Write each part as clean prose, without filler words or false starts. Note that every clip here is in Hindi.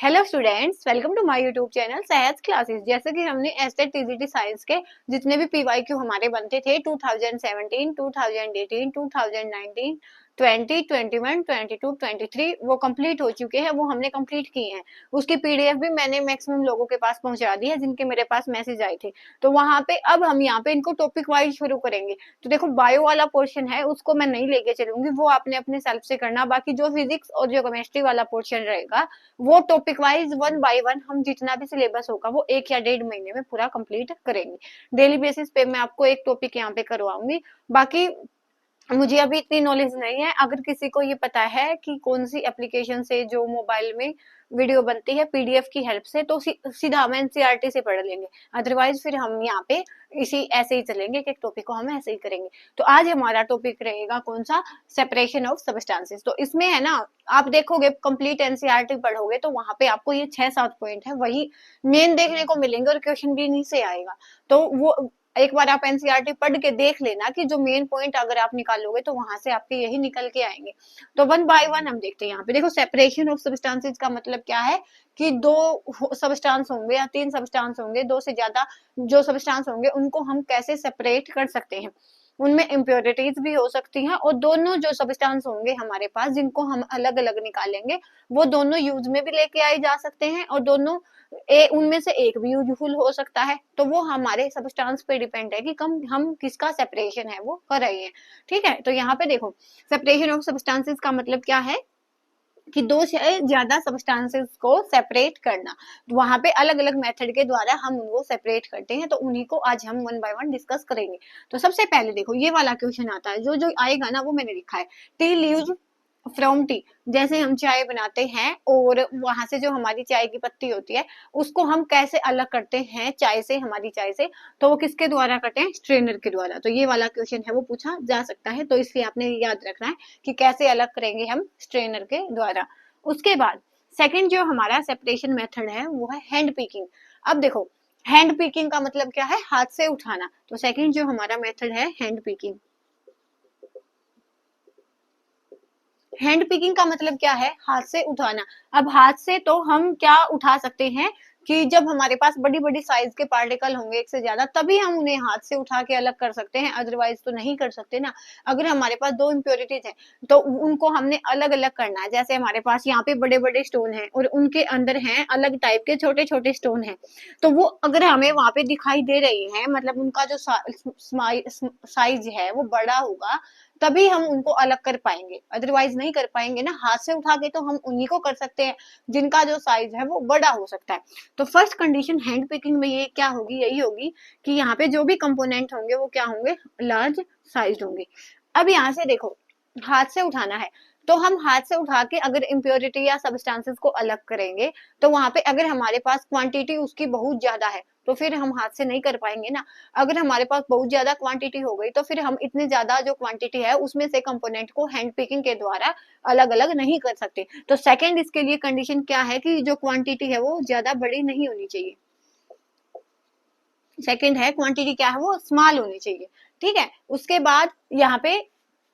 Hello students, welcome to my YouTube channel Sahaj classes. जैसे कि हमने एस्टेट टीजीटी साइंस के जितने भी पीवाईक्यू हमारे बनते थे 2017, 2018, 2019, 20, 21, 22, 23 वो कंप्लीट हो चुके हैं। वो हमने कंप्लीट किए हैं। उसकी पीडीएफ भी मैंने मैक्सिमम लोगों के पास पहुंचा दी है जिनके मेरे पास मैसेज आए थे। तो वहां पे अब हम यहाँ पे इनको टॉपिक वाइज शुरू करेंगे। तो देखो, बायो वाला पोर्शन है उसको मैं नहीं लेके चलूंगी, वो आपने अपने सेल्फ से करना। बाकी जो फिजिक्स और जो केमिस्ट्री वाला पोर्शन रहेगा वो topic wise one by one हम जितना भी सिलेबस होगा वो 1 या 1.5 महीने में पूरा कंप्लीट करेंगे। डेली बेसिस पे मैं आपको एक टॉपिक यहाँ पे करवाऊंगी। बाकी मुझे अभी इतनी नॉलेज नहीं है। अगर किसी को ये पता है कि कौन सी एप्लीकेशन से जो मोबाइल में वीडियो बनती है पीडीएफ की हेल्प से, तो सीधा हम एनसीईआरटी से पढ़ लेंगे। अदरवाइज फिर हम यहाँ पे इसी ऐसे ही चलेंगे कि एक टॉपिक को हम ऐसे ही करेंगे। तो आज हमारा टॉपिक रहेगा कौन सा, सेपरेशन ऑफ सब्सटेंसेस। तो इसमें है ना, आप देखोगे कंप्लीट एनसीईआरटी पढ़ोगे तो वहां पे आपको ये 6-7 पॉइंट है वही मेन देखने को मिलेंगे और क्वेश्चन भी इन्हीं से आएगा। तो वो एक बार आप एनसीईआरटी पढ़ के देख लेना कि जो मेन पॉइंट अगर आप निकालोगे तो वहां से आपके यही निकल के आएंगे। तो वन बाय वन हम देखते हैं। यहाँ पे देखो, सेपरेशन ऑफ सब्सटेंसेस का मतलब क्या है कि दो सब्सटेंस होंगे या 3 सब्सटेंस होंगे, 2 से ज्यादा जो सब्सटेंस होंगे उनको हम कैसे सेपरेट कर सकते हैं। उनमें इम्प्योरिटीज भी हो सकती हैं और दोनों जो सब्सटेंस होंगे हमारे पास जिनको हम अलग अलग निकालेंगे वो दोनों यूज में भी लेके आए जा सकते हैं और दोनों उनमें से एक भी यूजफुल हो सकता है। तो वो हमारे सब्सटेंस पे डिपेंड है कि हम किसका सेपरेशन है वो कर रहे हैं। ठीक है, तो यहाँ पे देखो, सेपरेशन ऑफ सब्सटेंसेस का मतलब क्या है कि 2 से ज्यादा सब्सटेंसेस को सेपरेट करना। वहां पे अलग अलग मेथड के द्वारा हम उनको सेपरेट करते हैं। तो उन्हीं को आज हम वन बाय वन डिस्कस करेंगे। तो सबसे पहले देखो, ये वाला क्वेश्चन आता है, जो जो आएगा ना वो मैंने लिखा है, टी लीव्स फ्रॉम टी। जैसे हम चाय बनाते हैं और वहां से जो हमारी चाय की पत्ती होती है उसको हम कैसे अलग करते हैं चाय से, हमारी चाय से, तो वो किसके द्वारा करते हैं, स्ट्रेनर के द्वारा। तो ये वाला क्वेश्चन है वो पूछा जा सकता है। तो इसलिए आपने याद रखना है कि कैसे अलग करेंगे हम, स्ट्रेनर के द्वारा। उसके बाद सेकंड जो हमारा सेपरेशन मेथड है वो है हैंड पिकिंग। अब देखो, हैंड पिकिंग का मतलब क्या है, हाथ से उठाना। तो सेकंड जो हमारा मेथड है हैंड पिकिंग। हैंड पिकिंग का मतलब क्या है, हाथ से उठाना। अब हाथ से तो हम क्या उठा सकते हैं कि जब हमारे पास बड़ी बड़ी साइज के पार्टिकल होंगे एक से ज्यादा, तभी हम उन्हें हाथ से उठा के अलग कर सकते हैं, अदरवाइज तो नहीं कर सकते ना। अगर हमारे पास 2 इम्प्योरिटीज है तो उनको हमने अलग अलग करना है। जैसे हमारे पास यहाँ पे बड़े बड़े स्टोन है और उनके अंदर हैं अलग टाइप के छोटे छोटे स्टोन है। तो वो अगर हमें वहां पे दिखाई दे रही है, मतलब उनका जो साइज है वो बड़ा होगा, तभी हम उनको अलग कर पाएंगे, अदरवाइज नहीं कर पाएंगे ना। हाथ से उठा के तो हम उन्हीं को कर सकते हैं जिनका जो साइज है वो बड़ा हो सकता है। तो फर्स्ट कंडीशन हैंड पिकिंग में ये क्या होगी, यही होगी कि यहाँ पे जो भी कंपोनेंट होंगे वो क्या होंगे, लार्ज साइज होंगे। अब यहाँ से देखो, हाथ से उठाना है तो हम हाथ से उठा के अगर इम्प्योरिटी या सब्सटेंसेस को अलग करेंगे तो वहां पे अगर हमारे पास क्वांटिटी उसकी बहुत ज्यादा है तो फिर हम हाथ से नहीं कर पाएंगे ना। अगर हमारे पास बहुत ज्यादा क्वांटिटी हो गई तो फिर हम इतने ज्यादा जो क्वांटिटी है उसमें से कंपोनेंट को हैंड पिकिंग के द्वारा अलग अलग नहीं कर सकते। तो सेकंड इसके लिए कंडीशन क्या है कि जो क्वांटिटी है वो ज्यादा बड़ी नहीं होनी चाहिए। सेकंड है क्वांटिटी क्या है, वो स्मॉल होनी चाहिए। ठीक है, उसके बाद यहाँ पे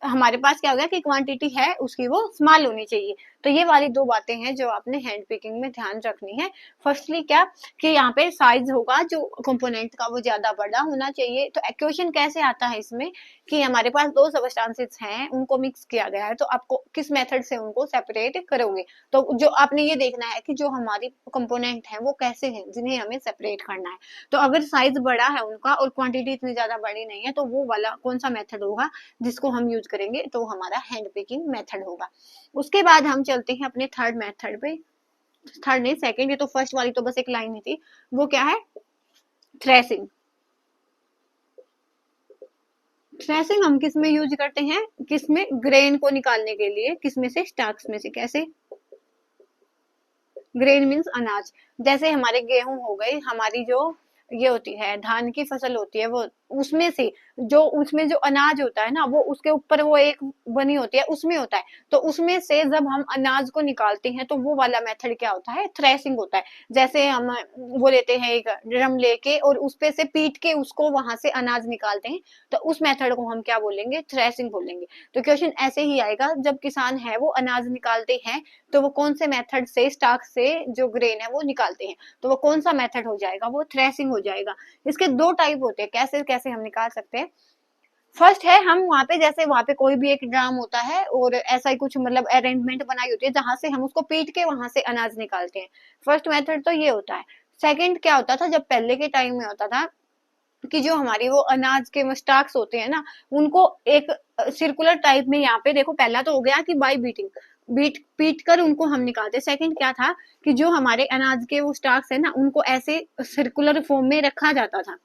हमारे पास क्या हो गया कि क्वांटिटी है उसकी वो स्मॉल होनी चाहिए। तो ये वाली 2 बातें हैं जो आपने हैंड पिकिंग में ध्यान रखनी है। फर्स्टली क्या कि यहाँ पे साइज होगा जो कंपोनेंट का वो ज्यादा बड़ा होना चाहिए। तो क्वेश्चन कैसे आता है इसमें कि हमारे पास 2 सब्सटेंसेस हैं, उनको मिक्स किया गया है, तो आपको किस मेथड से उनको सेपरेट करोगे। तो जो आपने ये देखना है कि जो हमारी कंपोनेंट है वो कैसे हैं जिन्हें हमें सेपरेट करना है। तो अगर साइज बड़ा है उनका और क्वांटिटी इतनी ज्यादा बड़ी नहीं है तो वो वाला कौन सा मेथड होगा जिसको हम यूज करेंगे, तो हमारा हैंड पिकिंग मेथड होगा। उसके बाद हम चलते हैं अपने थर्ड मेथड पे। थर्ड नहीं, सेकंड, ये तो फर्स्ट वाली तो बस एक लाइन ही थी। वो क्या है, थ्रेसिंग। थ्रेसिंग हम किस में यूज करते हैं, किस में, ग्रेन को निकालने के लिए, किस में से, स्टार्च में से। कैसे, ग्रेन मीन्स अनाज। जैसे हमारे गेहूं हो गए, हमारी जो ये होती है धान की फसल होती है वो उसमें से उसमें जो अनाज होता है ना, वो उसके ऊपर वो एक बनी होती है, उसमें होता है। तो उसमें से जब हम अनाज को निकालते हैं तो वो वाला मेथड क्या होता है, थ्रेसिंग होता है। जैसे हम वो लेते हैं एक ड्रम लेके और उस पे से पीट के उसको वहां से अनाज निकालते हैं, तो उस मेथड को हम क्या बोलेंगे, थ्रेसिंग बोलेंगे। तो क्वेश्चन ऐसे ही आएगा, जब किसान है वो अनाज निकालते हैं तो वो कौन से मेथड से स्टाक से जो ग्रेन है वो निकालते हैं, तो वो कौन सा मेथड हो जाएगा, वो थ्रेसिंग हो जाएगा। इसके दो टाइप होते हैं, कैसे कैसे हम निकाल सकते हैं। फर्स्ट है, हम वहां पे जैसे वहां पे कोई भी एक ड्राम होता है और ऐसा ही कुछ मतलब अरेंजमेंट बनाई होती है जहां से हम उसको पीट के वहां से अनाज निकालते हैं। फर्स्ट मेथड तो ये होता है। सेकंड क्या होता था, जब पहले के टाइम में होता था कि जो हमारी वो अनाज के स्टाक्स होते हैं ना, उनको एक सर्कुलर टाइप में, यहाँ पे देखो पहला तो हो गया कि बाई बीटिंग, पीट कर उनको हम निकालते। सेकंड क्या था कि जो हमारे अनाज के वो स्टाक्स है ना, उनको ऐसे सर्कुलर फॉर्म में रखा जाता था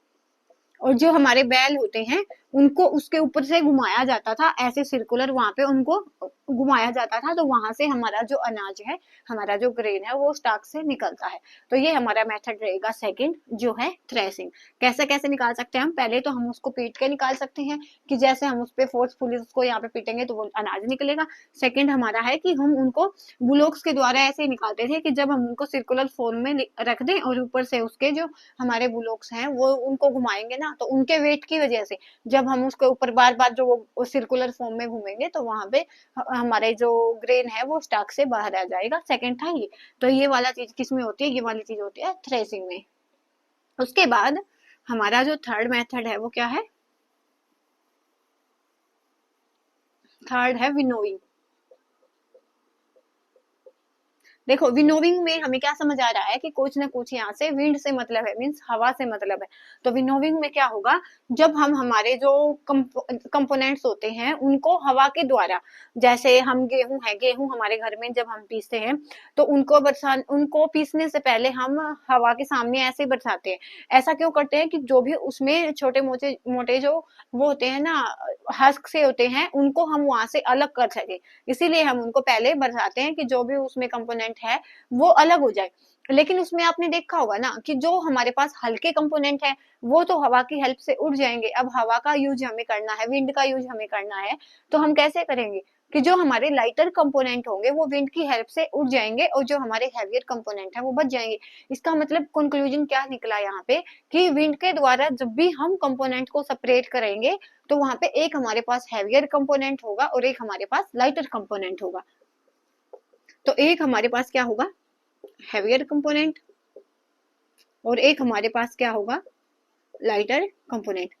और जो हमारे बैल होते हैं उनको उसके ऊपर से घुमाया जाता था, ऐसे सर्कुलर वहां पे उनको घुमाया जाता था, तो वहां से हमारा जो अनाज है, हमारा जो ग्रेन है वो स्टाक से निकलता है। तो ये हमारा मेथड रहेगा सेकंड, जो है थ्रेसिंग। कैसे कैसे निकाल सकते हैं हम, पहले तो हम उसको पीट के निकाल सकते हैं कि जैसे हम उस पर फोर्सफुली उसको यहाँ पे पीटेंगे तो वो अनाज निकलेगा। सेकंड हमारा है कि हम उनको बुलोक्स के द्वारा ऐसे निकालते थे कि जब हम उनको सर्कुलर फॉर्म में रख दें और ऊपर से उसके जो हमारे बुलोक्स हैं वो उनको घुमाएंगे ना, तो उनके वेट की वजह से जब हम उसके ऊपर बार बार जो वो सर्कुलर फॉर्म में घूमेंगे तो वहां पे हमारे जो ग्रेन है वो स्टाक से बाहर आ जाएगा। सेकंड था ये। तो ये वाला चीज किस में होती है, ये वाली चीज होती है थ्रेसिंग में। उसके बाद हमारा जो थर्ड मेथड है वो क्या है, थर्ड है विनोइंग। देखो विनोविंग में हमें क्या समझ आ रहा है कि कुछ ना कुछ यहाँ से विंड से मतलब है, मीन्स हवा से मतलब है। तो विनोविंग में क्या होगा, जब हम हमारे जो कंपोनेंट्स होते हैं उनको हवा के द्वारा, जैसे हम गेहूं है, गेहूं हमारे घर में जब हम पीसते हैं तो उनको पीसने से पहले हम हवा के सामने ऐसे ही बरसाते हैं। ऐसा क्यों करते हैं कि जो भी उसमें छोटे मोटे मोटे जो वो होते हैं ना, हस्क से होते हैं, उनको हम वहां से अलग कर सके। इसीलिए हम उनको पहले बरसाते हैं कि जो भी उसमें कंपोनेंट है वो अलग हो जाए। लेकिन उसमें आपने देखा होगा ना कि जो हमारे पास हल्के कंपोनेंट है वो तो हवा की हेल्प से उड़ जाएंगे। अब हवा का यूज हमें करना है, विंड का यूज हमें करना है, तो हम कैसे करेंगे कि जो हमारे लाइटर कंपोनेंट होंगे वो विंड की हेल्प से उड़ जाएंगे और जो हमारे हैवियर कंपोनेंट है वो बच जाएंगे। इसका मतलब कंक्लूजन क्या निकला यहाँ पे कि विंड के द्वारा जब भी हम कंपोनेंट को सेपरेट करेंगे तो वहां पे एक हमारे पास हैवियर कंपोनेंट होगा और एक हमारे पास लाइटर कंपोनेंट होगा। तो एक हमारे पास क्या होगा, हैवियर कंपोनेंट, और एक हमारे पास क्या होगा, लाइटर कंपोनेंट।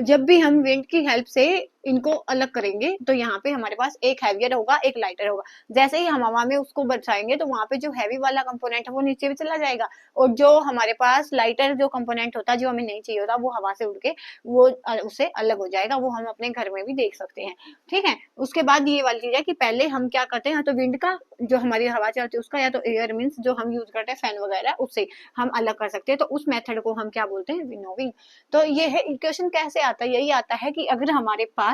जब भी हम विंड की हेल्प से इनको अलग करेंगे तो यहाँ पे हमारे पास एक हैवियर होगा एक लाइटर होगा। जैसे ही हम हवा में उसको बरसाएंगे तो वहां पे जो हैवी वाला कंपोनेंट है वो नीचे भी चला जाएगा और जो हमारे पास लाइटर जो कंपोनेंट होता है जो हमें नहीं चाहिए होता वो हवा से उड़ के वो उससे अलग हो जाएगा। वो हम अपने घर में भी देख सकते हैं। ठीक है। उसके बाद ये वाली चीज है कि पहले हम क्या करते हैं, तो विंड का जो हमारी हवा चलती है उसका, या तो एयर मीन्स जो हम यूज करते हैं फैन वगैरह, उससे हम अलग कर सकते हैं। तो उस मेथड को हम क्या बोलते हैं, विनोविंग। तो ये है इक्वेशन कैसे आता है, यही आता है कि अगर हमारे पास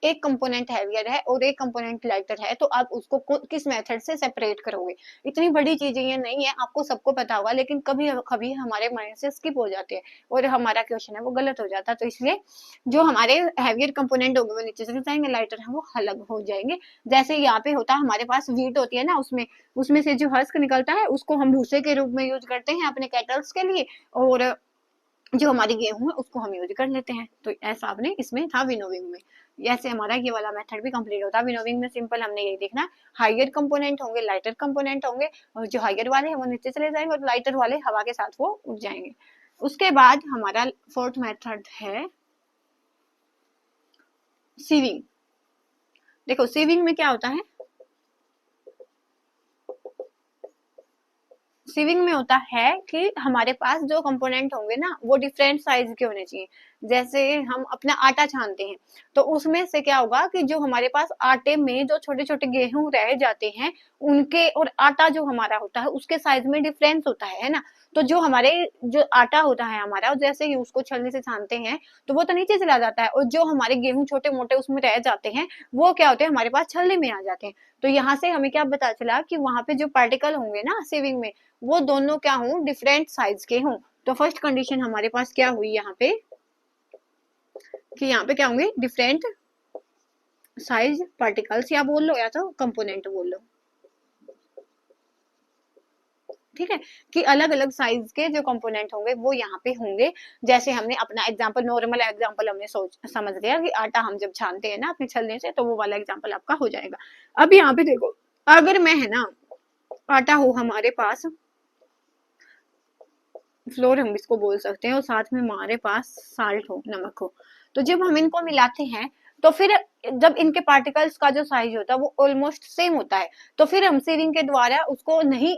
एक कंपोनेंट हैवियर है और एक कंपोनेंट लाइटर है तो आप उसको किस मेथड से सेपरेट करोगे। इतनी बड़ी चीजें ये नहीं है, आपको सबको पता होगा, लेकिन कभी कभी हमारे माइंड से स्किप हो जाते हैं और हमारा क्वेश्चन है वो गलत हो जाता है। तो इसलिए जो हमारे हैवियर कंपोनेंट होंगे वो नीचे चले जाएंगे, लाइटर है वो अलग हो जाएंगे। जैसे यहाँ पे होता है हमारे पास वीट होती है ना, उसमें से जो हस्क निकलता है उसको हम भूसे के रूप में यूज करते हैं अपने कैटल्स के लिए, और जो हमारी गेहूं है उसको हम यूज कर लेते हैं। तो ऐसा आपने इसमें था विनोविंग में। ऐसे हमारा ये वाला मेथड भी कंप्लीट होता है। विनोविंग में सिंपल हमने यही देखना, हाइयर कंपोनेंट होंगे लाइटर कंपोनेंट होंगे, और जो हाइयर वाले हैं वो नीचे चले जाएंगे और लाइटर वाले हवा के साथ वो उड़ जाएंगे। उसके बाद हमारा फोर्थ मेथड है सीविंग। देखो सीविंग में क्या होता है, सीविंग में होता है कि हमारे पास जो कंपोनेंट होंगे ना वो डिफरेंट साइज के होने चाहिए। जैसे हम अपना आटा छानते हैं तो उसमें से क्या होगा कि जो हमारे पास आटे में जो छोटे छोटे गेहूं रह जाते हैं उनके और आटा जो हमारा होता है उसके साइज में डिफरेंस होता है ना। तो जो हमारे जो आटा होता है हमारा, जैसे ही उसको छलनी से छानते हैं तो वो तो नीचे चला जाता है, और जो हमारे गेहूं छोटे मोटे उसमें रह जाते हैं वो क्या होते हैं, हमारे पास छलनी में आ जाते हैं। तो यहाँ से हमें क्या पता चला कि वहां पे जो पार्टिकल होंगे ना सीविंग में, वो दोनों क्या हों, डिफरेंट साइज के हों। तो फर्स्ट कंडीशन हमारे पास क्या हुई यहाँ पे, कि यहाँ पे क्या होंगे, डिफरेंट साइज पार्टिकल्स, या बोल लो या तो कंपोनेंट बोल लो, ठीक है, कि अलग अलग साइज के जो कंपोनेंट होंगे वो यहाँ पे होंगे। जैसे हमने अपना एग्जांपल, नॉर्मल एग्जांपल हमने सोच समझ लिया कि आटा हम जब छानते हैं ना अपने छलने से, तो वो वाला एग्जांपल आपका हो जाएगा। अब यहाँ पे देखो, अगर मैं है ना, आटा हो हमारे पास, फ्लोर हम इसको बोल सकते हैं, और साथ में हमारे पास साल्ट हो, नमक हो, तो जब हम इनको मिलाते हैं तो फिर जब इनके पार्टिकल्स का जो साइज होता है वो ऑलमोस्ट सेम होता है, तो फिर हम सीविंग के द्वारा उसको नहीं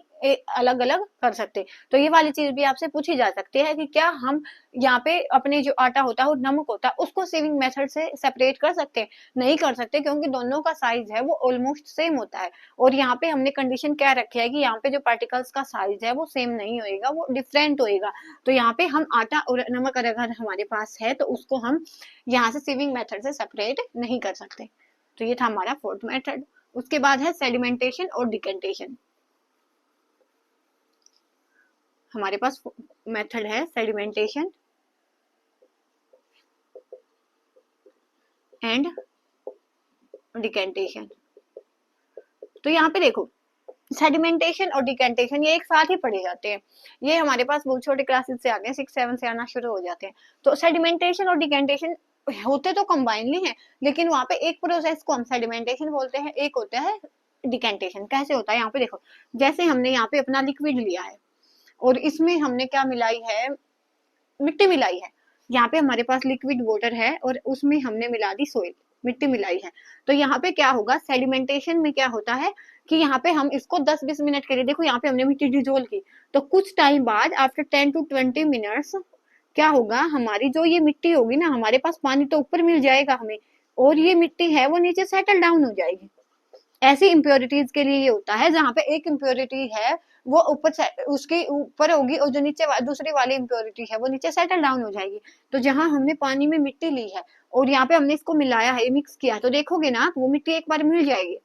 अलग अलग कर सकते। तो ये वाली चीज भी आपसे पूछी जा सकती है कि क्या हम यहाँ पे अपने जो आटा होता है और नमक होता है उसको सीविंग मेथड से सेपरेट कर सकते हैं? नहीं कर सकते, क्योंकि दोनों का साइज है वो ऑलमोस्ट सेम होता है। और यहाँ पे हमने कंडीशन क्या रखी है कि यहाँ पे जो पार्टिकल्स का साइज है वो सेम नहीं होएगा, वो डिफरेंट होएगा। तो यहाँ पे हम आटा और नमक अगर हमारे पास है तो उसको हम यहाँ से सीविंग मेथड से सेपरेट नहीं कर सकते। तो ये था हमारा फोर्थ मेथड। उसके बाद है सेडिमेंटेशन और डिकेंटेशन। हमारे पास मेथड है सेडिमेंटेशन एंड डिकेंटेशन। तो यहाँ पे देखो, सेडिमेंटेशन और डिकेंटेशन ये एक साथ ही पढ़े जाते हैं। ये हमारे पास बहुत छोटे क्लासेस से आते हैं, 6-7 से आना शुरू हो जाते हैं। तो सेडिमेंटेशन और डिकेंटेशन होते तो कंबाइनली हैं, लेकिन वहां पे एक प्रोसेस को हम सेडिमेंटेशन बोलते हैं, एक होता है डिकेंटेशन। कैसे होता है, यहाँ पे देखो, जैसे हमने यहाँ पे अपना लिक्विड लिया है और इसमें हमने क्या मिलाई है, मिट्टी मिलाई है। यहाँ पे हमारे पास लिक्विड वाटर है और उसमें हमने मिला दी सोइल, मिट्टी मिलाई है। तो यहाँ पे क्या होगा, सेडिमेंटेशन में क्या होता है कि यहाँ पे हम इसको 10-20 मिनट के लिए, देखो यहाँ पे हमने मिट्टी डिजोल्व की, तो कुछ टाइम बाद आफ्टर 10 to 20 मिनट्स क्या होगा, हमारी जो ये मिट्टी होगी ना, हमारे पास पानी तो ऊपर मिल जाएगा हमें, और ये मिट्टी है वो नीचे सेटल डाउन हो जाएगी। ऐसी इम्प्योरिटीज के लिए ये होता है, जहाँ पे एक इम्प्योरिटी है वो ऊपर उसके ऊपर होगी और जो नीचे दूसरी वाली इम्प्योरिटी है वो नीचे सेटल डाउन हो जाएगी। तो जहाँ हमने पानी में मिट्टी ली है और यहाँ पे हमने इसको मिलाया है, मिक्स किया है, तो देखोगे ना वो मिट्टी एक बार मिल जाएगी,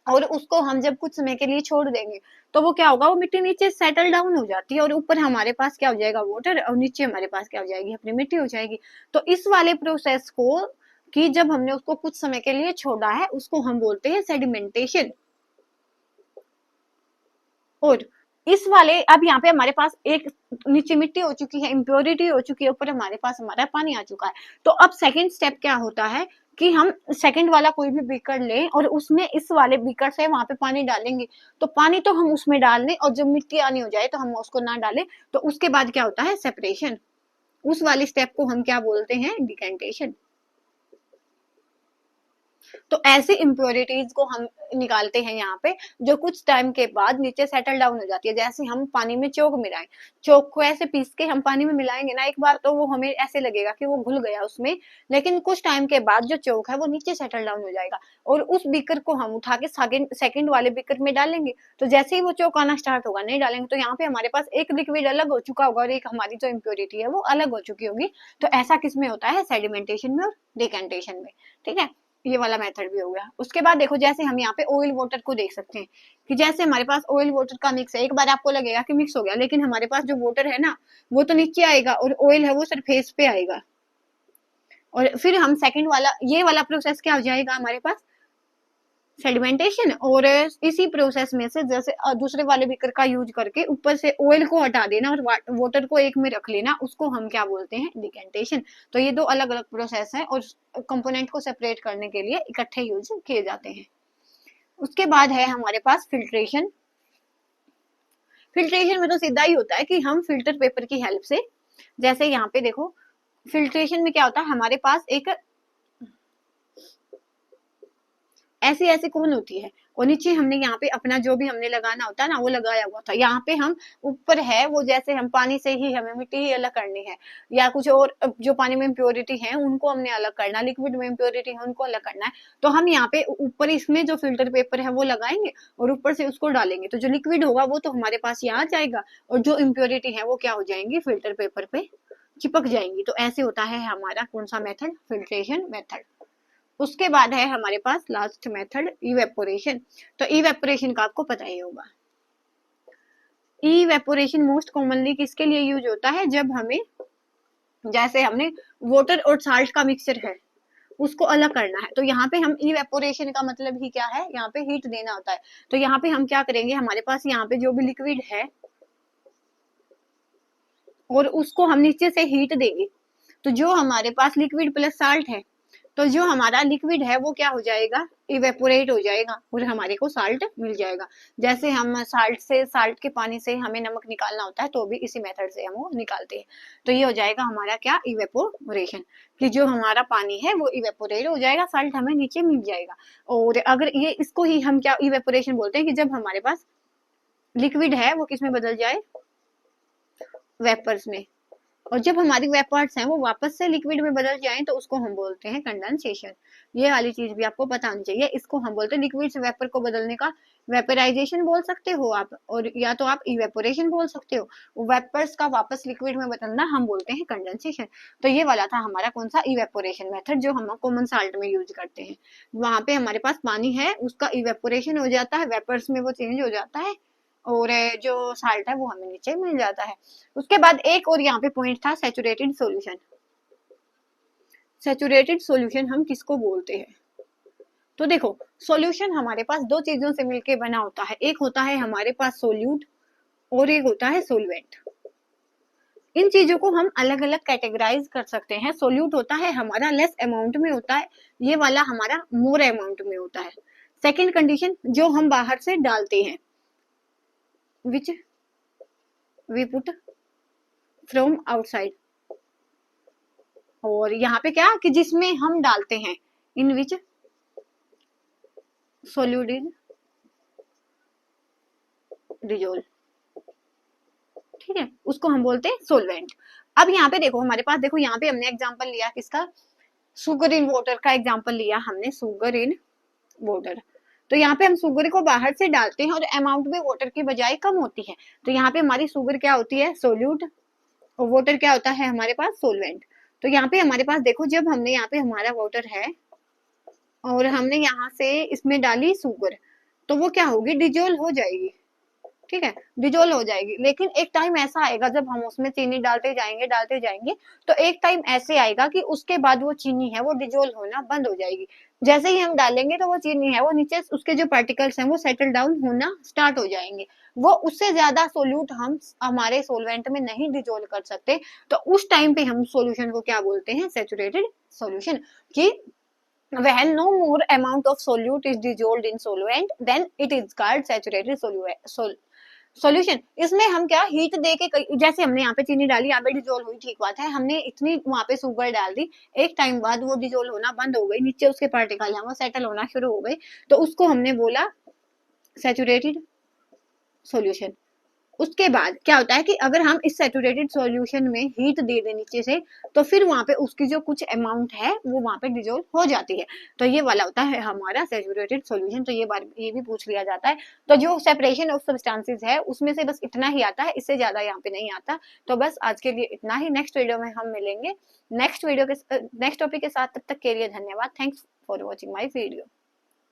और उसको हम जब कुछ समय के लिए छोड़ देंगे तो वो क्या होगा, वो मिट्टी नीचे सेटल डाउन हो जाती है और ऊपर हमारे पास क्या हो जाएगा, वाटर, और नीचे हमारे पास क्या हो जाएगी, अपनी मिट्टी हो जाएगी। तो इस वाले प्रोसेस को, कि जब हमने उसको कुछ समय के लिए छोड़ा है, उसको हम बोलते हैं सेडिमेंटेशन। और इस वाले, अब यहाँ पे हमारे पास एक नीचे मिट्टी हो चुकी है, इम्प्योरिटी हो चुकी है, ऊपर हमारे पास हमारा पानी आ चुका है। तो अब सेकंड स्टेप क्या होता है कि हम सेकंड वाला कोई भी बीकर लें और उसमें इस वाले बीकर से वहां पे पानी डालेंगे। तो पानी तो हम उसमें डाल लें और जब मिट्टी आनी हो जाए तो हम उसको ना डालें। तो उसके बाद क्या होता है, सेपरेशन। उस वाले स्टेप को हम क्या बोलते हैं, डिकेंटेशन। तो ऐसी इम्प्योरिटीज को हम निकालते हैं यहाँ पे, जो कुछ टाइम के बाद नीचे सेटल डाउन हो जाती है। जैसे हम पानी में चोक मिलाएं, चोक को ऐसे पीस के हम पानी में मिलाएंगे ना एक बार, तो वो हमें ऐसे लगेगा कि वो घुल गया उसमें, लेकिन कुछ टाइम के बाद जो चोक है वो नीचे सेटल डाउन हो जाएगा और उस बीकर को हम उठा के सेकंड वाले बीकर में डालेंगे। तो जैसे ही वो चोक आना स्टार्ट होगा, नहीं डालेंगे तो यहाँ पे हमारे पास एक लिक्विड अलग हो चुका होगा और एक हमारी जो इम्प्योरिटी है वो अलग हो चुकी होगी। तो ऐसा किसमें होता है, सेडिमेंटेशन में और डिकेंटेशन में। ठीक है, ये वाला मेथड भी हो गया। उसके बाद देखो, जैसे हम यहाँ पे ऑयल वाटर को देख सकते हैं कि जैसे हमारे पास ऑयल वाटर का मिक्स है, एक बार आपको लगेगा कि मिक्स हो गया, लेकिन हमारे पास जो वाटर है ना वो तो नीचे आएगा और ऑयल है वो सरफेस पे आएगा। और फिर हम सेकंड वाला, ये वाला प्रोसेस क्या हो जाएगा हमारे पास, सेडिमेंटेशन। और इसी प्रोसेस में से जैसे दूसरे वाले बीकर का यूज करके ऊपर से ऑयल को हटा देना और वाटर को एक में रख लेना, उसको हम क्या बोलते हैं, डिकेंटेशन। तो ये दो अलग अलग प्रोसेस हैं और कंपोनेंट को सेपरेट करने के लिए इकट्ठे यूज किए जाते हैं। उसके बाद है हमारे पास फिल्ट्रेशन। फिल्ट्रेशन में तो सीधा ही होता है कि हम फिल्टर पेपर की हेल्प से, जैसे यहाँ पे देखो, फिल्ट्रेशन में क्या होता है, हमारे पास एक ऐसी ऐसी कौन होती है और नीचे हमने यहाँ पे अपना जो भी हमने लगाना होता है ना वो लगाया हुआ था। यहाँ पे हम ऊपर है वो, जैसे हम पानी से ही हमें मिट्टी ही अलग करनी है या कुछ और जो पानी में इम्प्योरिटी है उनको हमने अलग करना, लिक्विड में इम्प्योरिटी है उनको अलग करना है। तो हम यहाँ पे ऊपर इसमें जो फिल्टर पेपर है वो लगाएंगे और ऊपर से उसको डालेंगे, तो जो लिक्विड होगा वो तो हमारे पास यहाँ आ जाएगा और जो इम्प्योरिटी है वो क्या हो जाएंगी, फिल्टर पेपर पे चिपक जाएंगी। तो ऐसे होता है हमारा कौन सा मेथड, फिल्ट्रेशन मेथड। उसके बाद है हमारे पास लास्ट मेथड, इवेपोरेशन। तो इवेपोरेशन का आपको पता ही होगा। इवेपोरेशन मोस्ट कॉमनली किसके लिए यूज होता है, जब हमें जैसे हमने वाटर और साल्ट का मिक्सचर है, उसको अलग करना है, तो यहाँ पे हम इवेपोरेशन का मतलब ही क्या है, यहाँ पे हीट देना होता है। तो यहाँ पे हम क्या करेंगे, हमारे पास यहाँ पे जो भी लिक्विड है और उसको हम नीचे से हीट देंगे, तो जो हमारे पास लिक्विड प्लस साल्ट है, तो जो हमारा लिक्विड है वो क्या हो जाएगा, इवेपोरेट हो जाएगा और हमारे को साल्ट मिल जाएगा। जैसे हम साल्ट के पानी से हमें नमक निकालना होता है, तो भी इसी मेथड से हम वो निकालते हैं। तो ये हो जाएगा हमारा क्या, इवेपोरेशन, कि जो हमारा पानी है वो इवेपोरेट हो जाएगा, साल्ट हमें नीचे मिल जाएगा। और अगर ये इसको ही हम क्या इवेपोरेशन बोलते हैं, कि जब हमारे पास लिक्विड है वो किस में बदल जाए, वेपर्स में, और जब हमारी वेपर्स हैं वो वापस से लिक्विड में बदल जाएं तो उसको हम बोलते हैं कंडेंसेशन। ये वाली चीज भी आपको पता होनी चाहिए। इसको हम बोलते हैं लिक्विड से वेपर को बदलने का वेपराइजेशन बोल सकते हो आप, और या तो आप इवेपोरेशन बोल सकते हो। वेपर्स का वापस लिक्विड में बदलना हम बोलते हैं कंडेंसेशन। तो ये वाला था हमारा कौन सा, इवेपोरेशन मेथड, जो हम कॉमन साल्ट में यूज करते हैं। वहां पे हमारे पास पानी है, उसका इवेपोरेशन हो जाता है, वेपर्स में वो चेंज हो जाता है, और जो साल्ट है वो हमें नीचे मिल जाता है। उसके बाद एक और यहाँ पे पॉइंट था, सैचुरेटेड सॉल्यूशन। सैचुरेटेड सॉल्यूशन हम किसको बोलते हैं, तो देखो सॉल्यूशन हमारे पास दो चीजों से मिलके बना होता है, एक होता है हमारे पास सोल्यूट और एक होता है सोलवेंट। इन चीजों को हम अलग अलग कैटेगराइज कर सकते हैं। सोल्यूट होता है हमारा लेस अमाउंट में होता है, ये वाला हमारा मोर अमाउंट में होता है। सेकेंड कंडीशन, जो हम बाहर से डालते हैं, which we put from outside, और यहाँ पे क्या कि जिसमें हम डालते हैं, in which solute is dissolve, ठीक है, उसको हम बोलते हैं सोलवेंट। अब यहाँ पे देखो हमारे पास, देखो यहाँ पे हमने एग्जांपल लिया किसका, सुगर इन वाटर का एग्जांपल लिया हमने, सुगर इन वाटर। तो यहाँ पे हम सुगर को बाहर से डालते हैं और अमाउंट में वाटर की बजाय कम होती है, तो यहाँ पे हमारी सुगर क्या होती है, सोल्यूट, और वाटर क्या होता है हमारे पास, सोलवेंट। तो यहाँ पे हमारे पास देखो, जब हमने यहाँ पे हमारा वाटर है और हमने यहाँ से इसमें डाली सुगर, तो वो क्या होगी, डिजोल्व हो जाएगी, ठीक है, डिजोल्व हो जाएगी। लेकिन एक टाइम ऐसा आएगा जब हम उसमें चीनी डालते जाएंगे, तो एक टाइम ऐसे आएगा कि उसके बाद वो चीनी है वो डिजोल्व होना बंद हो जाएगी। जैसे ही हम डालेंगे तो वो चीनी है वो नीचे, उसके जो पार्टिकल्स हैं वो सेटल डाउन होना स्टार्ट हो जाएंगे, वो उससे ज्यादा सोल्यूट हम हमारे सोलवेंट में नहीं डिजोल्व कर सकते। तो उस टाइम पे हम सोल्यूशन को क्या बोलते हैं, सैचुरेटेड सोल्यूशन। कि when no more amount of solute is dissolved in solvent, then it is called saturated solution. इसमें हम क्या हीट दे के, जैसे हमने यहाँ पे चीनी डाली, यहाँ पे डिजोल्व हुई, ठीक बात है, हमने इतनी वहां पे शुगर डाल दी, एक टाइम बाद वो डिजोल्व होना बंद हो गई, नीचे उसके पार्टिकल है वो सेटल होना शुरू हो गए, तो उसको हमने बोला सैचुरेटेड सॉल्यूशन। उसके बाद क्या होता है कि अगर हम इस सैचुरेटेड सॉल्यूशन में हीट दे दें नीचे से, तो फिर वहां पे उसकी जो कुछ अमाउंट है वो वहां पे डिजोल्व हो जाती है। तो ये वाला होता है हमारा सैचुरेटेड सॉल्यूशन। तो ये भी पूछ लिया जाता है। तो जो सेपरेशन ऑफ सब्सटेंसेस है उसमें से बस इतना ही आता है, इससे ज्यादा यहाँ पे नहीं आता। तो बस आज के लिए इतना ही, नेक्स्ट वीडियो में हम मिलेंगे नेक्स्ट टॉपिक के साथ। तब तक के लिए धन्यवाद। Thanks for watching my video.